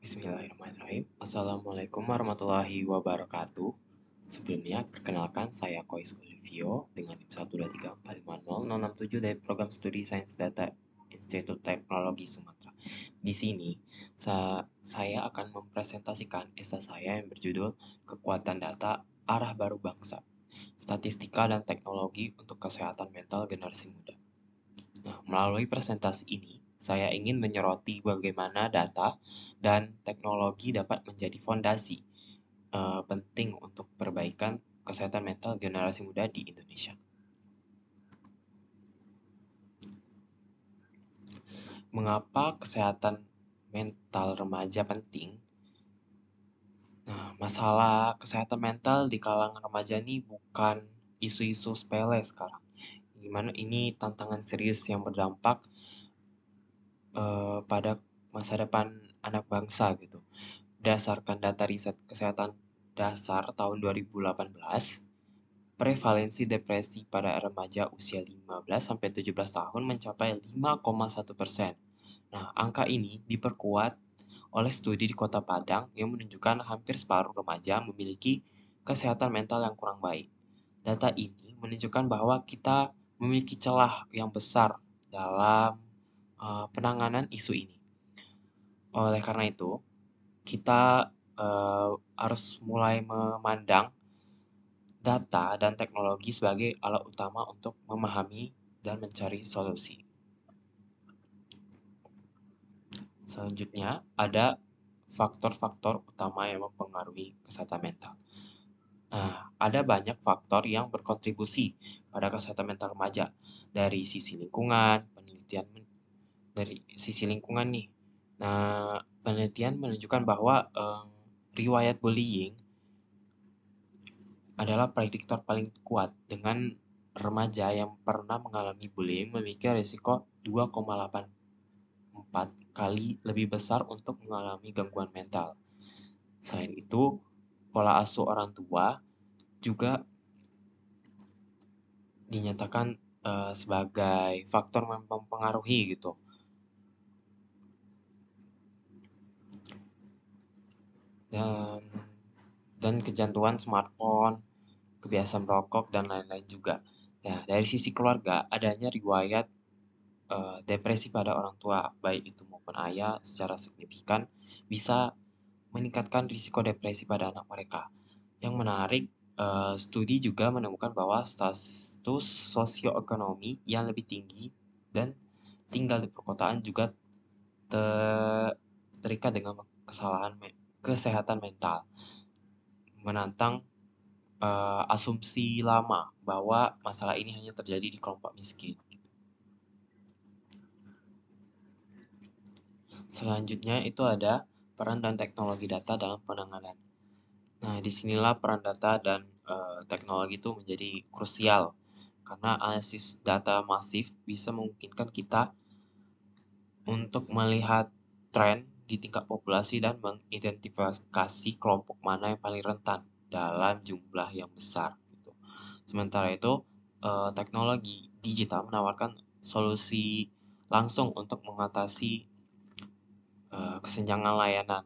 Bismillahirrahmanirrahim. Assalamualaikum warahmatullahi wabarakatuh. Sebelumnya, perkenalkan saya Kois Olivio dengan NIM 123450067 dari Program Studi Sains Data Institut Teknologi Sumatera. Di sini, saya akan mempresentasikan esai saya yang berjudul Kekuatan Data Arah Baru Bangsa, Statistika dan Teknologi untuk Kesehatan Mental Generasi Muda. Nah, melalui presentasi ini, saya ingin menyoroti bagaimana data dan teknologi dapat menjadi fondasi penting untuk perbaikan kesehatan mental generasi muda di Indonesia. Mengapa kesehatan mental remaja penting? Nah, masalah kesehatan mental di kalangan remaja ini bukan isu-isu sepele sekarang. Gimana ini tantangan serius yang berdampak pada masa depan anak bangsa gitu. Berdasarkan data riset kesehatan dasar tahun 2018, prevalensi depresi pada remaja usia 15-17 tahun mencapai 5,1%. Nah, angka ini diperkuat oleh studi di Kota Padang yang menunjukkan hampir separuh remaja memiliki kesehatan mental yang kurang baik. Data ini menunjukkan bahwa kita memiliki celah yang besar dalam penanganan isu ini. Oleh karena itu, kita harus mulai memandang data dan teknologi sebagai alat utama untuk memahami dan mencari solusi. Selanjutnya, ada faktor-faktor utama yang mempengaruhi kesehatan mental. Nah, ada banyak faktor yang berkontribusi pada kesehatan mental remaja. Dari sisi lingkungan, dari sisi lingkungan nih. Nah, penelitian menunjukkan bahwa riwayat bullying adalah prediktor paling kuat dengan remaja yang pernah mengalami bullying memiliki risiko 2,84 kali lebih besar untuk mengalami gangguan mental. Selain itu, pola asuh orang tua juga dinyatakan sebagai faktor yang mempengaruhi gitu. Dan kecanduan smartphone, kebiasaan merokok, dan lain-lain juga. Nah, dari sisi keluarga, adanya riwayat depresi pada orang tua, baik itu maupun ayah, secara signifikan bisa meningkatkan risiko depresi pada anak mereka. Yang menarik, studi juga menemukan bahwa status sosioekonomi yang lebih tinggi dan tinggal di perkotaan juga terikat dengan kesehatan mental, menantang asumsi lama bahwa masalah ini hanya terjadi di kelompok miskin. Selanjutnya itu ada peran dan teknologi data dalam penanganan. Nah, disinilah peran data dan teknologi itu menjadi krusial karena analisis data masif bisa memungkinkan kita untuk melihat tren di tingkat populasi dan mengidentifikasi kelompok mana yang paling rentan dalam jumlah yang besar. Gitu. Sementara itu, teknologi digital menawarkan solusi langsung untuk mengatasi kesenjangan layanan.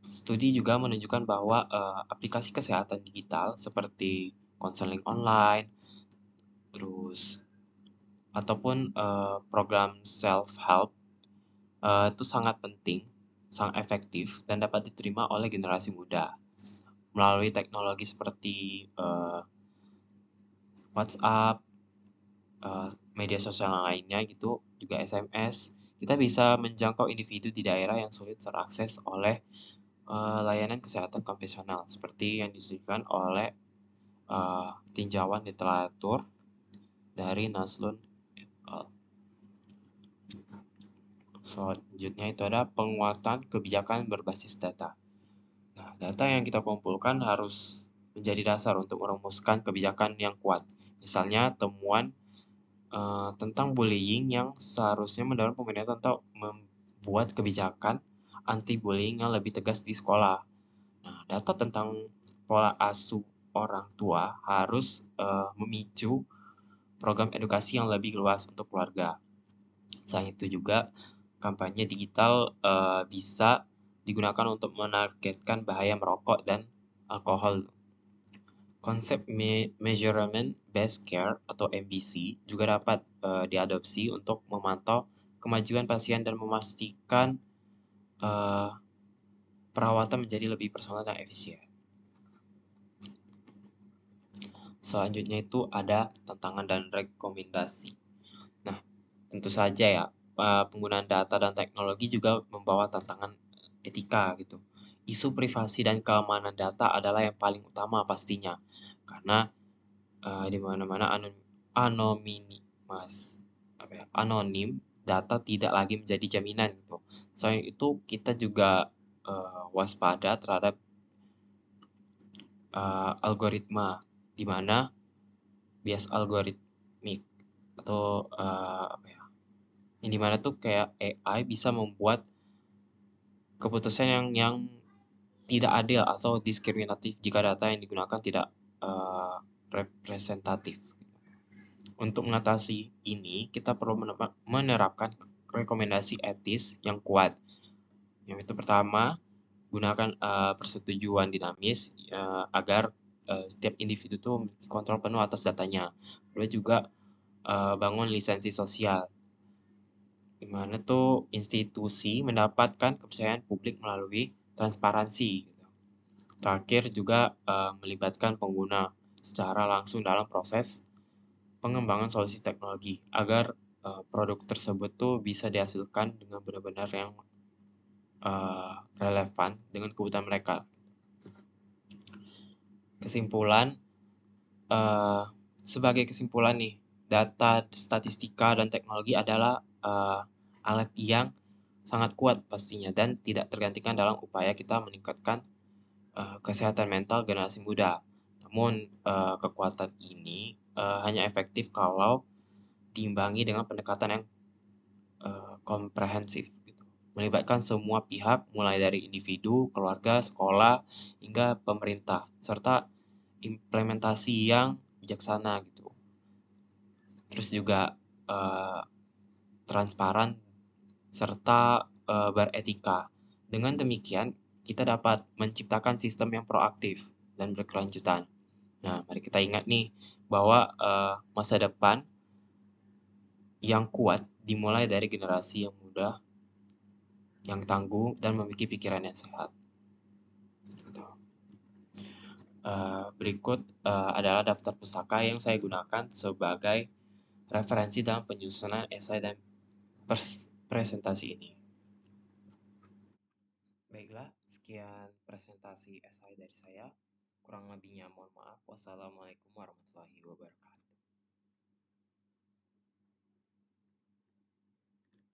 Studi juga menunjukkan bahwa aplikasi kesehatan digital seperti konseling online, terus ataupun program self-help itu sangat penting, sangat efektif, dan dapat diterima oleh generasi muda. Melalui teknologi seperti WhatsApp, media sosial lainnya gitu, juga SMS, kita bisa menjangkau individu di daerah yang sulit terakses oleh layanan kesehatan konvensional seperti yang disediakan oleh tinjauan literatur dari Naslun et al. Selanjutnya itu ada penguatan kebijakan berbasis data. Nah, data yang kita kumpulkan harus menjadi dasar untuk merumuskan kebijakan yang kuat. Misalnya temuan tentang bullying yang seharusnya mendorong pemerintah untuk membuat kebijakan anti-bullying yang lebih tegas di sekolah. Nah, data tentang pola asuh orang tua harus memicu program edukasi yang lebih luas untuk keluarga. Selain itu juga kampanye digital bisa digunakan untuk menargetkan bahaya merokok dan alkohol. Konsep Measurement Based Care atau MBC juga dapat diadopsi untuk memantau kemajuan pasien dan memastikan eh, perawatan menjadi lebih personal dan efisien. Selanjutnya itu ada tantangan dan rekomendasi. Nah, tentu saja ya, penggunaan data dan teknologi juga membawa tantangan etika gitu. Isu privasi dan keamanan data adalah yang paling utama pastinya, karena di mana-mana anonim data tidak lagi menjadi jaminan gitu. Selain itu, kita juga waspada terhadap algoritma, di mana bias algoritmik atau yang dimana tuh kayak AI bisa membuat keputusan yang tidak adil atau diskriminatif jika data yang digunakan tidak representatif. Untuk mengatasi ini, kita perlu menerapkan rekomendasi etis yang kuat. Yang itu pertama, gunakan persetujuan dinamis agar setiap individu itu memiliki kontrol penuh atas datanya. Kedua juga bangun lisensi sosial, di mana tuh institusi mendapatkan kepercayaan publik melalui transparansi. Gitu. Terakhir juga melibatkan pengguna secara langsung dalam proses pengembangan solusi teknologi agar produk tersebut tuh bisa dihasilkan dengan benar-benar yang relevan dengan kebutuhan mereka. Kesimpulan, eh, sebagai kesimpulan nih, data, statistika, dan teknologi adalah alat yang sangat kuat pastinya dan tidak tergantikan dalam upaya kita meningkatkan kesehatan mental generasi muda. Namun, kekuatan ini hanya efektif kalau diimbangi dengan pendekatan yang komprehensif gitu. Melibatkan semua pihak mulai dari individu, keluarga, sekolah, hingga pemerintah, serta implementasi yang bijaksana gitu. Terus juga eh, transparan serta beretika. Dengan demikian, kita dapat menciptakan sistem yang proaktif dan berkelanjutan. Nah, mari kita ingat nih bahwa masa depan yang kuat dimulai dari generasi yang muda, yang tangguh, dan memiliki pikiran yang sehat. Gitu. Berikut adalah daftar pustaka yang saya gunakan sebagai referensi dalam penyusunan esai dan presentasi ini. Baiklah, sekian presentasi esai dari saya. Kurang lebihnya mohon maaf. Wassalamualaikum warahmatullahi wabarakatuh.